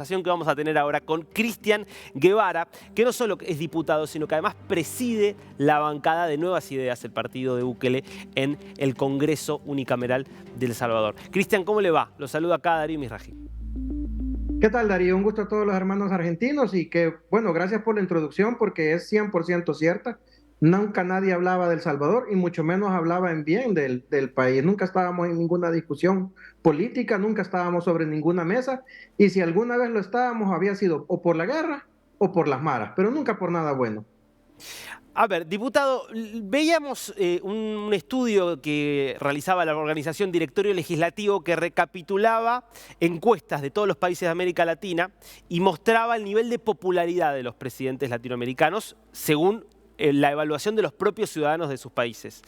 Que vamos a tener ahora con Cristian Guevara, que no solo es diputado, sino que además preside la bancada de Nuevas Ideas, el partido de Bukele, en el Congreso Unicameral de El Salvador. Cristian, ¿cómo le va? Lo saluda acá Darío Misraji. ¿Qué tal, Darío? Un gusto a todos los hermanos argentinos y que, bueno, gracias por la introducción porque es 100% cierta. Nunca nadie hablaba de El Salvador y mucho menos hablaba en bien del país. Nunca estábamos en ninguna discusión política, nunca estábamos sobre ninguna mesa y si alguna vez lo estábamos había sido o por la guerra o por las maras, pero nunca por nada bueno. A ver, diputado, veíamos un estudio que realizaba la organización Directorio Legislativo que recapitulaba encuestas de todos los países de América Latina y mostraba el nivel de popularidad de los presidentes latinoamericanos según la evaluación de los propios ciudadanos de sus países.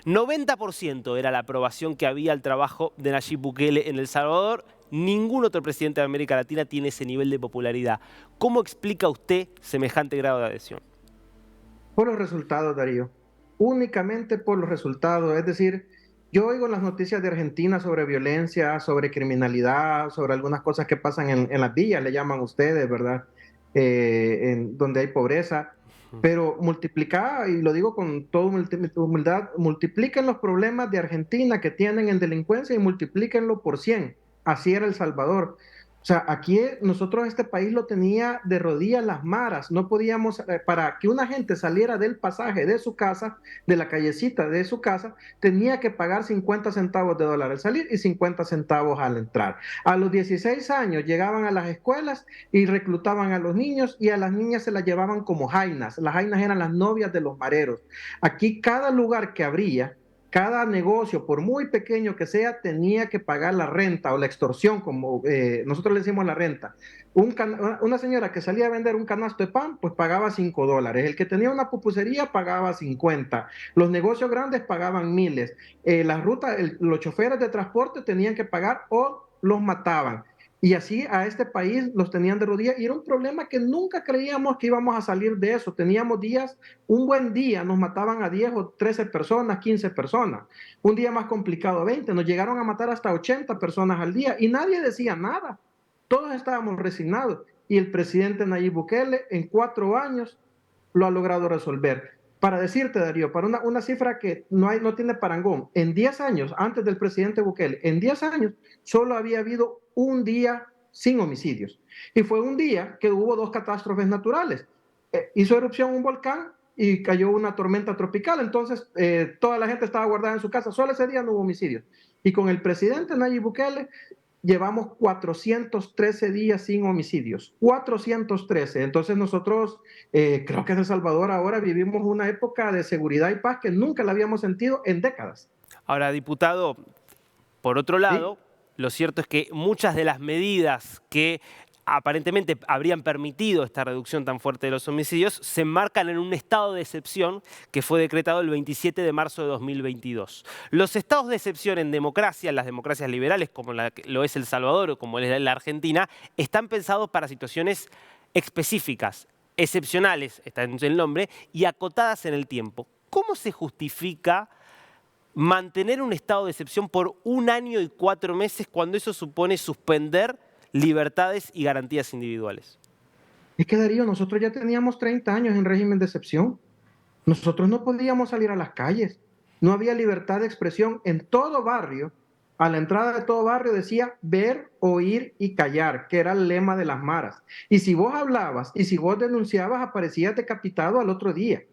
90% era la aprobación que había al trabajo de Nayib Bukele en El Salvador. Ningún otro presidente de América Latina tiene ese nivel de popularidad. ¿Cómo explica usted semejante grado de adhesión? Por los resultados, Darío. Únicamente por los resultados. Es decir, yo oigo las noticias de Argentina sobre violencia, sobre criminalidad, sobre algunas cosas que pasan en las villas, le llaman ustedes, ¿verdad? Donde hay pobreza. Pero multiplica, y lo digo con toda humildad, multipliquen los problemas de Argentina que tienen en delincuencia y multiplíquenlo por 100. Así era El Salvador. O sea, aquí nosotros este país lo tenía de rodillas las maras, no podíamos, para que una gente saliera del pasaje de su casa, de la callecita de su casa, tenía que pagar 50 centavos de dólar al salir y 50 centavos al entrar. A los 16 años llegaban a las escuelas y reclutaban a los niños y a las niñas se las llevaban como jainas. Las jainas eran las novias de los mareros. Aquí cada lugar que abría, cada negocio, por muy pequeño que sea, tenía que pagar la renta o la extorsión, como nosotros le decimos la renta. Una señora que salía a vender un canasto de pan, pues pagaba $5. El que tenía una pupusería pagaba 50. Los negocios grandes pagaban miles. Las rutas, los choferes de transporte tenían que pagar o los mataban. Y así a este país los tenían de rodillas y era un problema que nunca creíamos que íbamos a salir de eso. Teníamos días, un buen día nos mataban a 10 o 13 personas, 15 personas. Un día más complicado, 20. Nos llegaron a matar hasta 80 personas al día y nadie decía nada. Todos estábamos resignados y el presidente Nayib Bukele en 4 años lo ha logrado resolver. Para decirte, Darío, para una cifra que no tiene parangón, en 10 años, antes del presidente Bukele, en 10 años solo había habido un día sin homicidios. Y fue un día que hubo 2 catástrofes naturales. Hizo erupción un volcán y cayó una tormenta tropical, entonces toda la gente estaba guardada en su casa, solo ese día no hubo homicidios. Y con el presidente Nayib Bukele llevamos 413 días sin homicidios, 413. Entonces nosotros, creo que en El Salvador ahora vivimos una época de seguridad y paz que nunca la habíamos sentido en décadas. Ahora, diputado, por otro ¿Sí? lado, lo cierto es que muchas de las medidas que aparentemente habrían permitido esta reducción tan fuerte de los homicidios se enmarcan en un estado de excepción que fue decretado el 27 de marzo de 2022. Los estados de excepción en democracia, en las democracias liberales, como lo es El Salvador o como es la Argentina, están pensados para situaciones específicas, excepcionales, está en el nombre, y acotadas en el tiempo. ¿Cómo se justifica mantener un estado de excepción por 1 año y 4 meses cuando eso supone suspender libertades y garantías individuales? Es que Darío, nosotros ya teníamos 30 años en régimen de excepción. Nosotros no podíamos salir a las calles. No había libertad de expresión en todo barrio. A la entrada de todo barrio decía ver, oír y callar, que era el lema de las maras. Y si vos hablabas y si vos denunciabas, aparecías decapitado al otro día.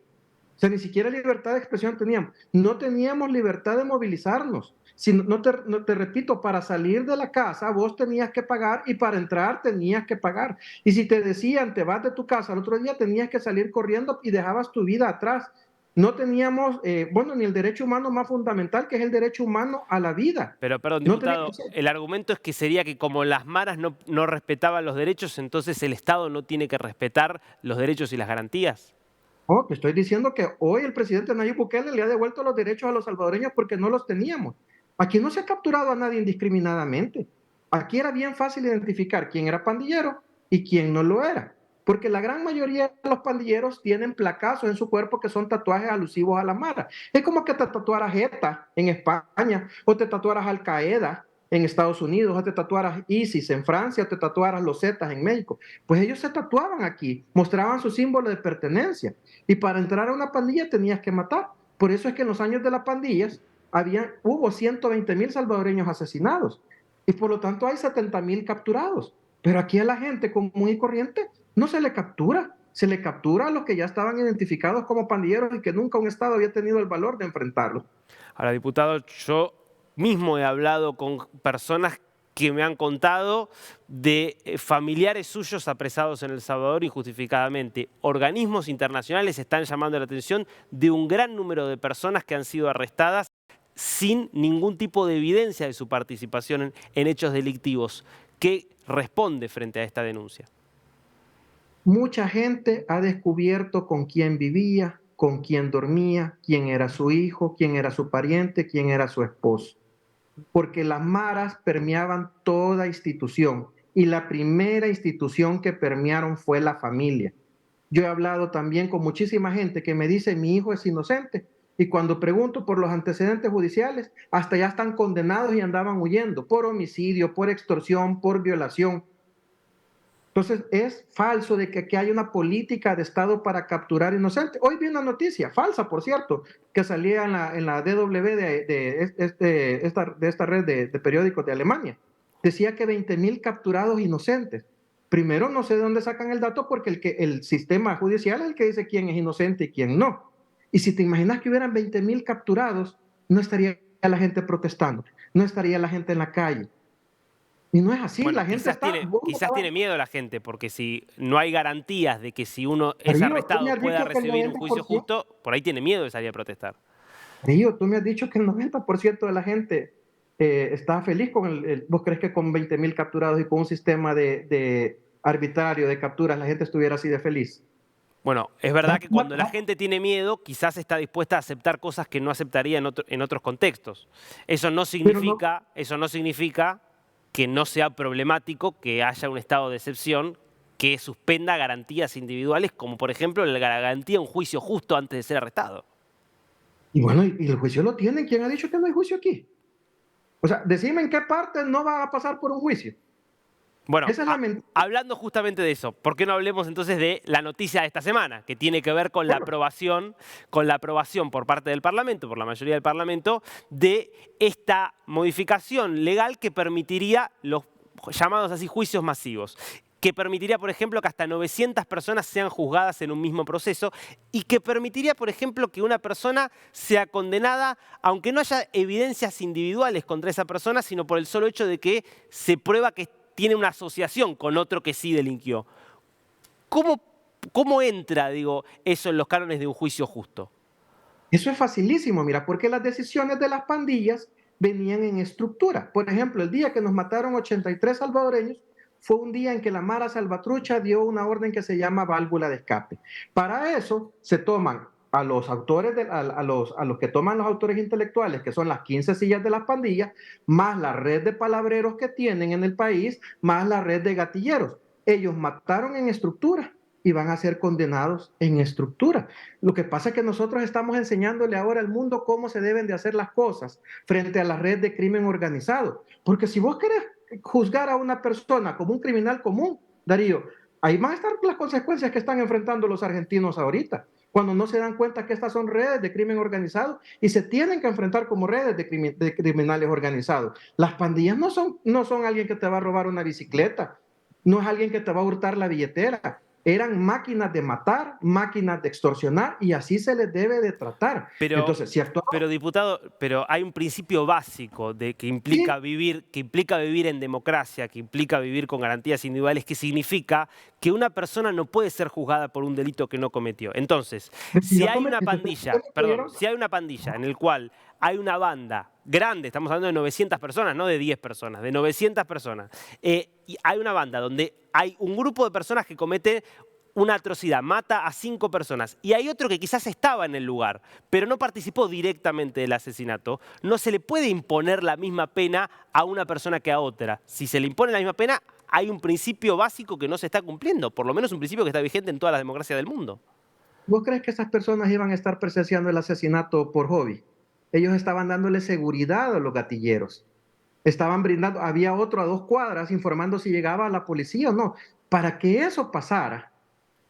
O sea, ni siquiera libertad de expresión teníamos. No teníamos libertad de movilizarnos. Si no te repito, para salir de la casa vos tenías que pagar y para entrar tenías que pagar. Y si te decían te vas de tu casa al otro día, tenías que salir corriendo y dejabas tu vida atrás. No teníamos, bueno, ni el derecho humano más fundamental, que es el derecho humano a la vida. Pero, perdón, No teníamos. diputado, el argumento es que sería que como las maras no respetaban los derechos, entonces el Estado no tiene que respetar los derechos y las garantías. Oh, te estoy diciendo que hoy el presidente Nayib Bukele le ha devuelto los derechos a los salvadoreños porque no los teníamos. Aquí no se ha capturado a nadie indiscriminadamente. Aquí era bien fácil identificar quién era pandillero y quién no lo era. Porque la gran mayoría de los pandilleros tienen placazos en su cuerpo que son tatuajes alusivos a la mara. Es como que te tatuaras ETA en España o te tatuaras Al Qaeda. en Estados Unidos, o te tatuaras ISIS en Francia, o te tatuaras los Zetas en México. Pues ellos se tatuaban aquí, mostraban su símbolo de pertenencia. Y para entrar a una pandilla tenías que matar. Por eso es que en los años de las pandillas hubo 120,000 salvadoreños asesinados. Y por lo tanto hay 70,000 capturados. Pero aquí a la gente común y corriente no se le captura. Se le captura a los que ya estaban identificados como pandilleros y que nunca un Estado había tenido el valor de enfrentarlos. Ahora, diputado, yo mismo he hablado con personas que me han contado de familiares suyos apresados en El Salvador injustificadamente. Organismos internacionales están llamando la atención de un gran número de personas que han sido arrestadas sin ningún tipo de evidencia de su participación en hechos delictivos. ¿Qué responde frente a esta denuncia? Mucha gente ha descubierto con quién vivía, con quién dormía, quién era su hijo, quién era su pariente, quién era su esposo. Porque las maras permeaban toda institución y la primera institución que permearon fue la familia. Yo he hablado también con muchísima gente que me dice mi hijo es inocente y cuando pregunto por los antecedentes judiciales, hasta ya están condenados y andaban huyendo por homicidio, por extorsión, por violación. Entonces es falso de que hay una política de Estado para capturar inocentes. Hoy vi una noticia, falsa por cierto, que salía en la DW de esta red de periódicos de Alemania. Decía que 20,000 capturados inocentes. Primero no sé de dónde sacan el dato porque el sistema judicial es el que dice quién es inocente y quién no. Y si te imaginas que hubieran 20,000 capturados, no estaría la gente protestando, no estaría la gente en la calle. Y no es así, Bueno, la gente está... quizás tiene miedo la gente, porque si no hay garantías de que si uno es Darío, tú me arrestado has pueda dicho que el recibir un juicio 90%, justo, por ahí tiene miedo de salir a protestar. Darío, tú me has dicho que el 90% de la gente está feliz con ¿vos crees que con 20,000 capturados y con un sistema de arbitrario de capturas la gente estuviera así de feliz? Bueno, es verdad que cuando la gente tiene miedo, quizás está dispuesta a aceptar cosas que no aceptaría en otros contextos. Pero no, Eso no significa que no sea problemático que haya un estado de excepción que suspenda garantías individuales, como por ejemplo la garantía de un juicio justo antes de ser arrestado. y bueno, y el juicio lo tienen. ¿Quién ha dicho que no hay juicio aquí? O sea, decime en qué parte no va a pasar por un juicio. Bueno, Esa es la mentira. hablando justamente de eso, ¿por qué no hablemos entonces de la noticia de esta semana, que tiene que ver Bueno, con la aprobación por parte del Parlamento, por la mayoría del Parlamento, de esta modificación legal que permitiría los llamados así juicios masivos? Que permitiría, por ejemplo, que hasta 900 personas sean juzgadas en un mismo proceso y que permitiría, por ejemplo, que una persona sea condenada, aunque no haya evidencias individuales contra esa persona, sino por el solo hecho de que se prueba que tiene una asociación con otro que sí delinquió. ¿Cómo, cómo entra, digo, eso en los cánones de un juicio justo? eso es facilísimo, mira, porque las decisiones de las pandillas venían en estructura. Por ejemplo, el día que nos mataron 83 salvadoreños fue un día en que la Mara Salvatrucha dio una orden que se llama válvula de escape. Para eso se toman a los autores, a los que toman los autores intelectuales, que son las 15 sillas de las pandillas, más la red de palabreros que tienen en el país, más la red de gatilleros. Ellos mataron en estructura y van a ser condenados en estructura. Lo que pasa es que nosotros estamos enseñándole ahora al mundo cómo se deben de hacer las cosas frente a la red de crimen organizado. Porque si vos querés juzgar a una persona como un criminal común, Darío, ahí van a estar las consecuencias que están enfrentando los argentinos ahorita, cuando no se dan cuenta que estas son redes de crimen organizado y se tienen que enfrentar como redes de criminales organizados. Las pandillas no son alguien que te va a robar una bicicleta, no es alguien que te va a hurtar la billetera. Eran máquinas de matar, máquinas de extorsionar y así se les debe de tratar. Entonces, si Pero diputado, pero hay un principio básico de sí, que implica vivir en democracia, que implica vivir con garantías individuales, que significa que una persona no puede ser juzgada por un delito que no cometió. Entonces, si hay una pandilla, perdón, si hay una pandilla en el cual hay una banda grande, estamos hablando de 900 personas, no de 10 personas, de 900 personas, y hay una banda donde hay un grupo de personas que comete una atrocidad, mata a 5 personas, y hay otro que quizás estaba en el lugar, pero no participó directamente del asesinato, no se le puede imponer la misma pena a una persona que a otra. Si se le impone la misma pena, hay un principio básico que no se está cumpliendo, por lo menos un principio que está vigente en todas las democracias del mundo. ¿vos crees que esas personas iban a estar presenciando el asesinato por hobby? Ellos estaban dándole seguridad a los gatilleros. estaban brindando, había otro a 2 cuadras informando si llegaba la policía o no. Para que eso pasara,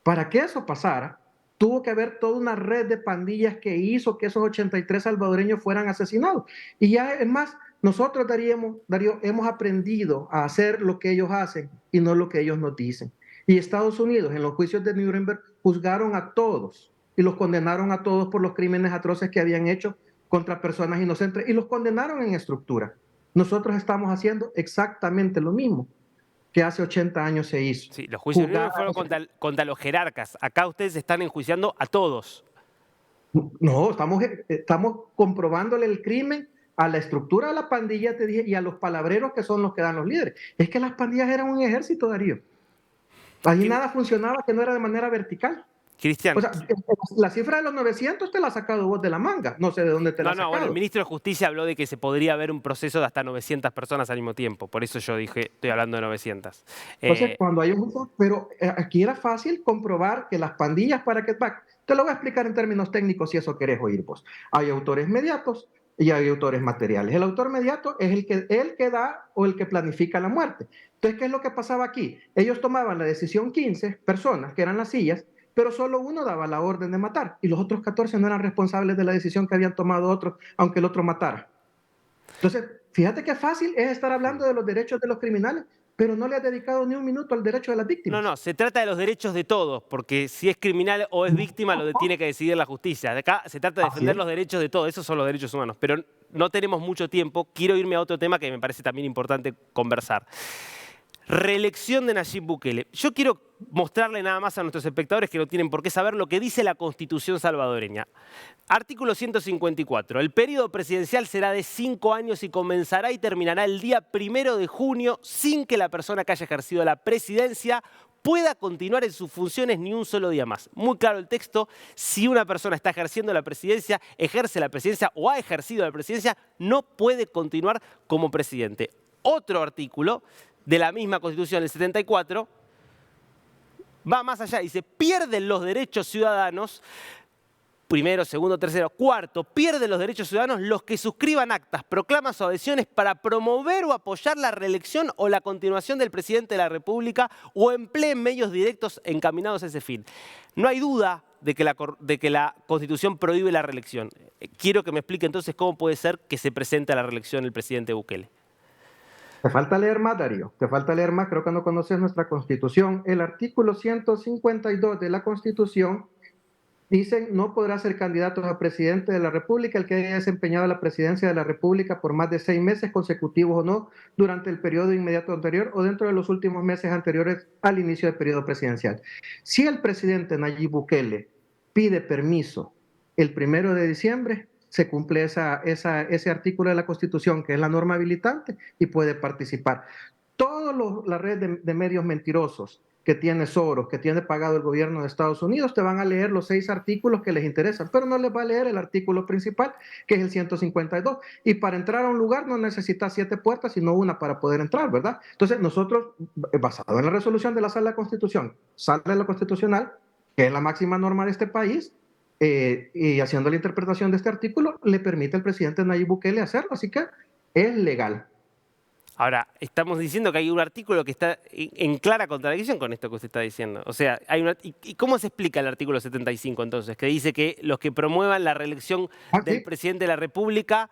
para que eso pasara, tuvo que haber toda una red de pandillas que hizo que esos 83 salvadoreños fueran asesinados. Y ya es más, nosotros, Darío, hemos aprendido a hacer lo que ellos hacen y no lo que ellos nos dicen. Y Estados Unidos, en los juicios de Nuremberg, juzgaron a todos y los condenaron a todos por los crímenes atroces que habían hecho contra personas inocentes y los condenaron en estructura. Nosotros estamos haciendo exactamente lo mismo que hace 80 años se hizo. Sí, los juicios de Nuremberg fueron contra los jerarcas. Acá ustedes están enjuiciando a todos. No, estamos comprobándole el crimen a la estructura de la pandilla, te dije, y a los palabreros que son los que dan los líderes. Es que las pandillas eran un ejército, Darío. Ahí nada funcionaba que no era de manera vertical. Cristian. O sea, la cifra de los 900 te la has sacado vos de la manga. No sé de dónde te la has sacado. Bueno, el ministro de Justicia habló de que se podría haber un proceso de hasta 900 personas al mismo tiempo. Por eso yo dije, estoy hablando de 900. Entonces, cuando hay un... Pero aquí era fácil comprobar que las pandillas para que... Te lo voy a explicar en términos técnicos si eso querés oír vos. Hay autores mediatos y hay autores materiales. El autor mediato es el que da o el que planifica la muerte. Entonces, ¿qué es lo que pasaba aquí? Ellos tomaban la decisión 15 personas, que eran las sillas, pero solo uno daba la orden de matar y los otros 14 no eran responsables de la decisión que habían tomado otros, aunque el otro matara. Entonces, fíjate qué fácil es estar hablando de los derechos de los criminales, pero no le has dedicado ni un minuto al derecho de las víctimas. No, se trata de los derechos de todos, porque si es criminal o es víctima lo tiene que decidir la justicia. De acá se trata de defender los derechos de todos, esos son los derechos humanos. Pero no tenemos mucho tiempo, quiero irme a otro tema que me parece también importante conversar. Reelección de Nayib Bukele. Yo quiero mostrarle nada más a nuestros espectadores que no tienen por qué saber lo que dice la Constitución salvadoreña. Artículo 154. El periodo presidencial será de 5 años y comenzará y terminará el día 1 de junio sin que la persona que haya ejercido la presidencia pueda continuar en sus funciones ni un solo día más. Muy claro el texto, si una persona está ejerciendo la presidencia, ejerce la presidencia o ha ejercido la presidencia, no puede continuar como presidente. Otro artículo de la misma Constitución, el 74, va más allá, dice, pierden los derechos ciudadanos, primero, segundo, tercero, cuarto, pierden los derechos ciudadanos los que suscriban actas, proclamas o adhesiones para promover o apoyar la reelección o la continuación del presidente de la República o empleen medios directos encaminados a ese fin. No hay duda de que la Constitución prohíbe la reelección. Quiero que me explique entonces cómo puede ser que se presente a la reelección el presidente Bukele. Te falta leer más, Darío. Te falta leer más. Creo que no conoces nuestra Constitución. El artículo 152 de la Constitución dice: no podrá ser candidato a presidente de la República el que haya desempeñado la presidencia de la República por más de 6 meses consecutivos o no durante el periodo inmediato anterior o dentro de los últimos meses anteriores al inicio del periodo presidencial. Si el presidente Nayib Bukele pide permiso el 1 de diciembre, se cumple ese artículo de la Constitución, que es la norma habilitante, y puede participar. Toda la red de medios mentirosos que tiene Soros, que tiene pagado el gobierno de Estados Unidos, te van a leer los 6 artículos que les interesan, pero no les va a leer el artículo principal, que es el 152. Y para entrar a un lugar no necesitas 7 puertas, sino una para poder entrar, ¿verdad? Entonces nosotros, basado en la resolución de la Sala de Constitución, Sala de la Constitucional, que es la máxima norma de este país, y haciendo la interpretación de este artículo, le permite al presidente Nayib Bukele hacerlo, así que es legal. Ahora, estamos diciendo que hay un artículo que está en clara contradicción con esto que usted está diciendo. O sea, ¿y cómo se explica el artículo 75 entonces? Que dice que los que promuevan la reelección del presidente de la República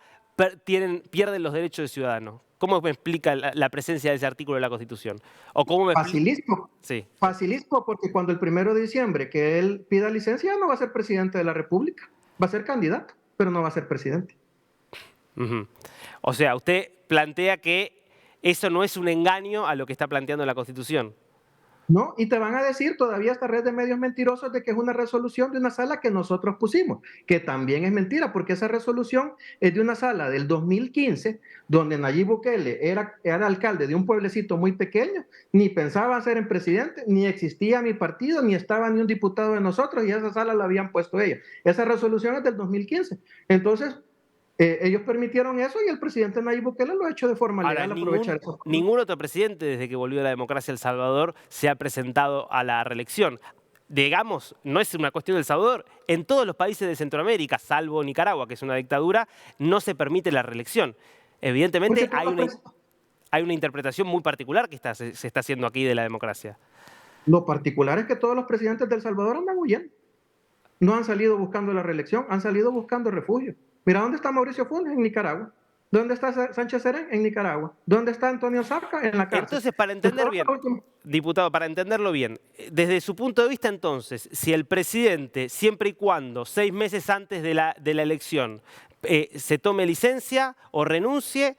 pierden los derechos de ciudadanos. ¿Cómo me explica la presencia de ese artículo de la Constitución? ¿O cómo me Facilísimo. Sí. Facilísimo, porque cuando el 1 de diciembre que él pida licencia, no va a ser presidente de la República. Va a ser candidato, pero no va a ser presidente. O sea, usted plantea que eso no es un engaño a lo que está planteando la Constitución. ¿No? Y te van a decir todavía esta red de medios mentirosos de que es una resolución de una sala que nosotros pusimos, que también es mentira, porque esa resolución es de una sala del 2015, donde Nayib Bukele era alcalde de un pueblecito muy pequeño, ni pensaba ser en presidente, ni existía mi partido, ni estaba ni un diputado de nosotros, y esa sala la habían puesto ellos. Esa resolución es del 2015. Entonces, ellos permitieron eso y el presidente Nayib Bukele lo ha hecho de forma legal. Ningún otro presidente desde que volvió la democracia a El Salvador se ha presentado a la reelección. Digamos, no es una cuestión del Salvador, en todos los países de Centroamérica, salvo Nicaragua, que es una dictadura, no se permite la reelección. Porque Evidentemente todos los hay una interpretación muy particular que se está haciendo aquí de la democracia. lo particular es que todos los presidentes de El Salvador andan huyendo. No han salido buscando la reelección, han salido buscando refugio. Mira, ¿dónde está Mauricio Funes? En Nicaragua. ¿Dónde está Sánchez Serén? En Nicaragua. ¿Dónde está Antonio Zarca? En la cárcel. Entonces, para entender bien, diputado, para entenderlo bien, desde su punto de vista entonces, si el presidente, siempre y cuando 6 meses antes de la elección, se tome licencia o renuncie,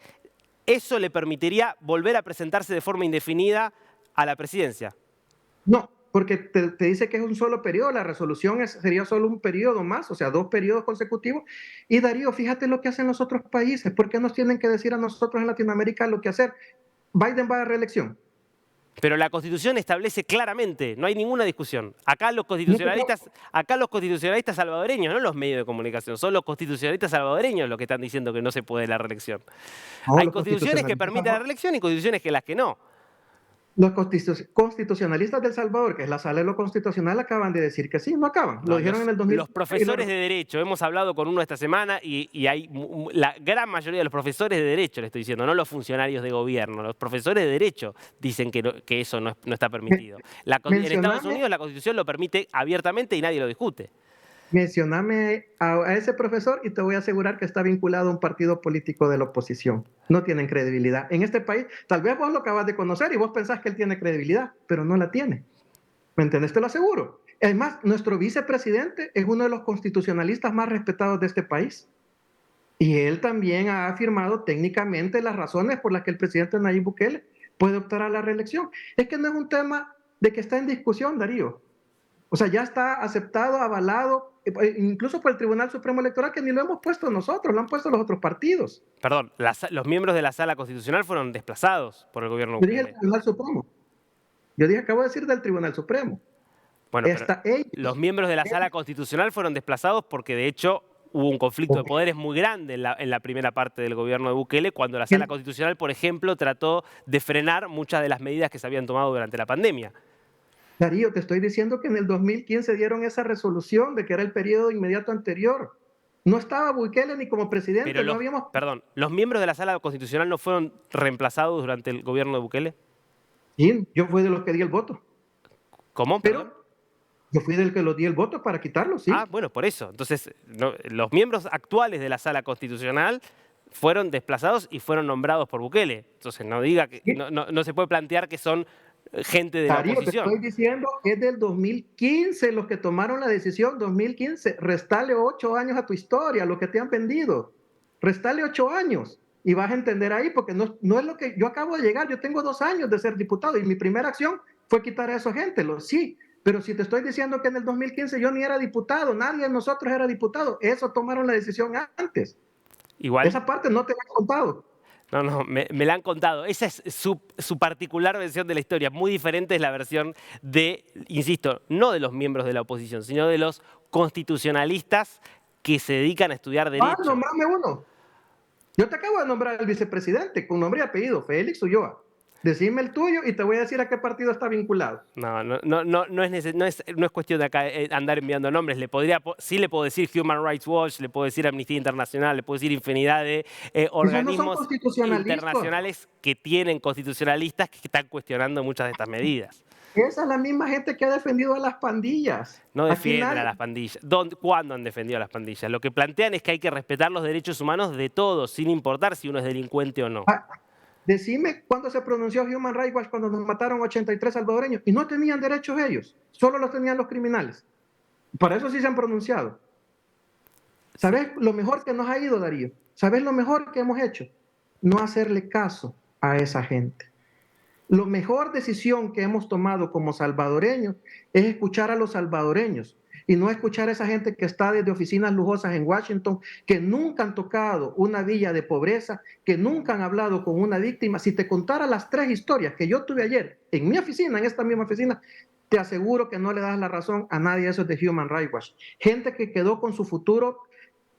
eso le permitiría volver a presentarse de forma indefinida a la presidencia. No, porque te dice que es un solo periodo, la resolución sería solo un periodo más, o sea, 2 periodos consecutivos. Y Darío, fíjate lo que hacen los otros países, ¿por qué nos tienen que decir a nosotros en Latinoamérica lo que hacer? Biden va a reelección. Pero la Constitución establece claramente, no hay ninguna discusión. Acá los No te constitucionalistas salvadoreños, no los medios de comunicación, son los constitucionalistas salvadoreños los que están diciendo que no se puede la reelección. No, Hay los constituciones que permiten la reelección y constituciones que las que no. Los constitucionalistas del Salvador, que es la sala de lo constitucional, acaban de decir que sí, no acaban. Lo dijeron en el 2000. Los profesores de Derecho, hemos hablado con uno esta semana y hay la gran mayoría de los profesores de Derecho, le estoy diciendo, no los funcionarios de gobierno, los profesores de Derecho dicen que eso no está permitido. En Estados Unidos la Constitución lo permite abiertamente y nadie lo discute. Mencioname a ese profesor y te voy a asegurar que está vinculado a un partido político de la oposición. No tienen credibilidad. En este país, tal vez vos lo acabas de conocer y vos pensás que él tiene credibilidad, pero no la tiene. ¿Me entendés? Te lo aseguro. Además, nuestro vicepresidente es uno de los constitucionalistas más respetados de este país. Y él también ha afirmado técnicamente las razones por las que el presidente Nayib Bukele puede optar a la reelección. Es que no es un tema de que está en discusión, Darío. O sea, ya está aceptado, avalado, incluso por el Tribunal Supremo Electoral, que ni lo hemos puesto nosotros, lo han puesto los otros partidos. Perdón, los miembros de la Sala Constitucional fueron desplazados por el gobierno Yo dije el Bukele. Tribunal Supremo. Yo dije, acabo de decir del Tribunal Supremo. Bueno, pero los miembros de la Sala Constitucional fueron desplazados porque de hecho hubo un conflicto de poderes muy grande en la primera parte del gobierno de Bukele, cuando la Sala Constitucional, por ejemplo, trató de frenar muchas de las medidas que se habían tomado durante la pandemia. Darío, te estoy diciendo que en el 2015 dieron esa resolución de que era el periodo inmediato anterior. No estaba Bukele ni como presidente. Pero perdón, ¿los miembros de la Sala Constitucional no fueron reemplazados durante el gobierno de Bukele? Sí, yo fui de los que di el voto. ¿Cómo? Pero yo fui del que lo di el voto para quitarlo, sí. Ah, bueno, por eso. Entonces, los miembros actuales de la Sala Constitucional fueron desplazados y fueron nombrados por Bukele. Entonces, no diga que no se puede plantear que son gente de la oposición. Te estoy diciendo, es del 2015 los que tomaron la decisión, 2015. Restale 8 años a tu historia, lo que te han vendido. Restale 8 años y vas a entender ahí, porque no es lo que yo acabo de llegar. Yo tengo 2 años de ser diputado y mi primera acción fue quitar a esa gente. Sí, pero si te estoy diciendo que en el 2015 yo ni era diputado, nadie de nosotros era diputado, eso tomaron la decisión antes. Igual. Esa parte no te la he contado. No, me la han contado. Esa es su particular versión de la historia. Muy diferente es la versión de, insisto, no de los miembros de la oposición, sino de los constitucionalistas que se dedican a estudiar derecho. Nombrame uno. Yo te acabo de nombrar al vicepresidente con nombre y apellido, Félix Ulloa. Decime el tuyo y te voy a decir a qué partido está vinculado. No es cuestión de acá andar enviando nombres. Sí le puedo decir Human Rights Watch, le puedo decir Amnistía Internacional, le puedo decir infinidad de organismos internacionales que tienen constitucionalistas que están cuestionando muchas de estas medidas. Esa es la misma gente que ha defendido a las pandillas. No defienden a las pandillas. ¿Cuándo han defendido a las pandillas? Lo que plantean es que hay que respetar los derechos humanos de todos, sin importar si uno es delincuente o no. Decime cuándo se pronunció Human Rights Watch cuando nos mataron 83 salvadoreños y no tenían derechos ellos, solo los tenían los criminales. Para eso sí se han pronunciado. ¿Sabes lo mejor que nos ha ido, Darío? ¿Sabes lo mejor que hemos hecho? No hacerle caso a esa gente. La mejor decisión que hemos tomado como salvadoreños es escuchar a los salvadoreños y no escuchar a esa gente que está desde oficinas lujosas en Washington, que nunca han tocado una villa de pobreza, que nunca han hablado con una víctima. Si te contara las 3 historias que yo tuve ayer en mi oficina, en esta misma oficina, te aseguro que no le das la razón a nadie de esos de Human Rights Watch. Gente que quedó con su futuro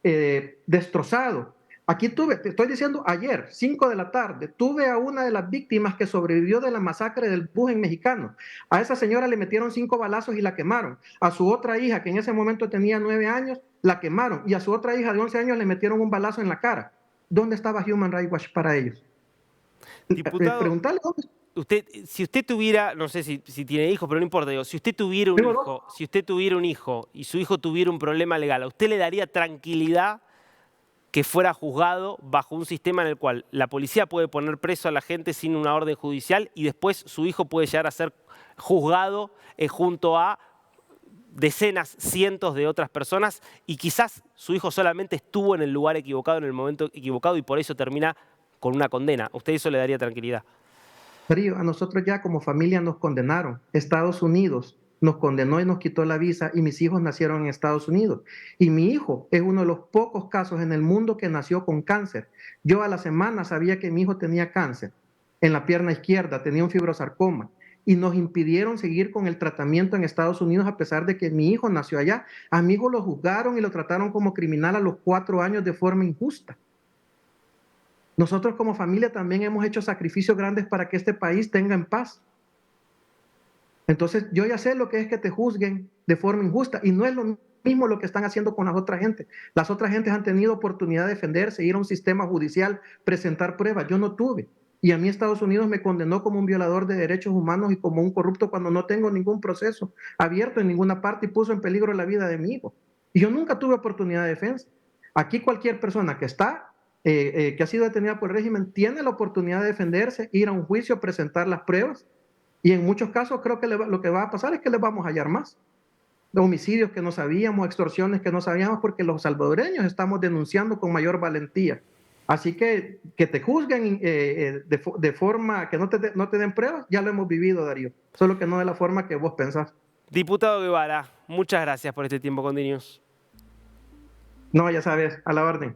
destrozado. Aquí te estoy diciendo ayer, 5 de la tarde, tuve a una de las víctimas que sobrevivió de la masacre del Bugen mexicano. A esa señora le metieron 5 balazos y la quemaron. A su otra hija, que en ese momento tenía 9 años, la quemaron. Y a su otra hija de 11 años le metieron un balazo en la cara. ¿dónde estaba Human Rights Watch para ellos? Diputado, Preguntarle dónde. si usted tuviera, no sé si tiene hijos, pero no importa, digo, si usted tuviera un Tengo dos. hijo, si usted tuviera un hijo y su hijo tuviera un problema legal, ¿a usted le daría tranquilidad que fuera juzgado bajo un sistema en el cual la policía puede poner preso a la gente sin una orden judicial y después su hijo puede llegar a ser juzgado junto a decenas, cientos de otras personas y quizás su hijo solamente estuvo en el lugar equivocado, en el momento equivocado y por eso termina con una condena? ¿A usted eso le daría tranquilidad? Darío, a nosotros ya como familia nos condenaron. Estados Unidos nos condenó y nos quitó la visa y mis hijos nacieron en Estados Unidos. Y mi hijo es uno de los pocos casos en el mundo que nació con cáncer. Yo a la semana sabía que mi hijo tenía cáncer en la pierna izquierda, tenía un fibrosarcoma y nos impidieron seguir con el tratamiento en Estados Unidos a pesar de que mi hijo nació allá. A mi hijo lo juzgaron y lo trataron como criminal a los 4 años de forma injusta. Nosotros como familia también hemos hecho sacrificios grandes para que este país tenga en paz. Entonces yo ya sé lo que es que te juzguen de forma injusta y no es lo mismo lo que están haciendo con las otras gentes. Las otras gentes han tenido oportunidad de defenderse, ir a un sistema judicial, presentar pruebas. Yo no tuve. Y a mí Estados Unidos me condenó como un violador de derechos humanos y como un corrupto cuando no tengo ningún proceso abierto en ninguna parte y puso en peligro la vida de mi hijo. Y yo nunca tuve oportunidad de defensa. Aquí cualquier persona que está que ha sido detenida por el régimen tiene la oportunidad de defenderse, ir a un juicio, presentar las pruebas y en muchos casos creo que lo que va a pasar es que les vamos a hallar más. De homicidios que no sabíamos, extorsiones que no sabíamos, porque los salvadoreños estamos denunciando con mayor valentía. Así que te juzguen de forma que no te den pruebas, ya lo hemos vivido, Darío. Solo que no de la forma que vos pensás. Diputado Guevara, muchas gracias por este tiempo con DNews. No, ya sabes, a la orden.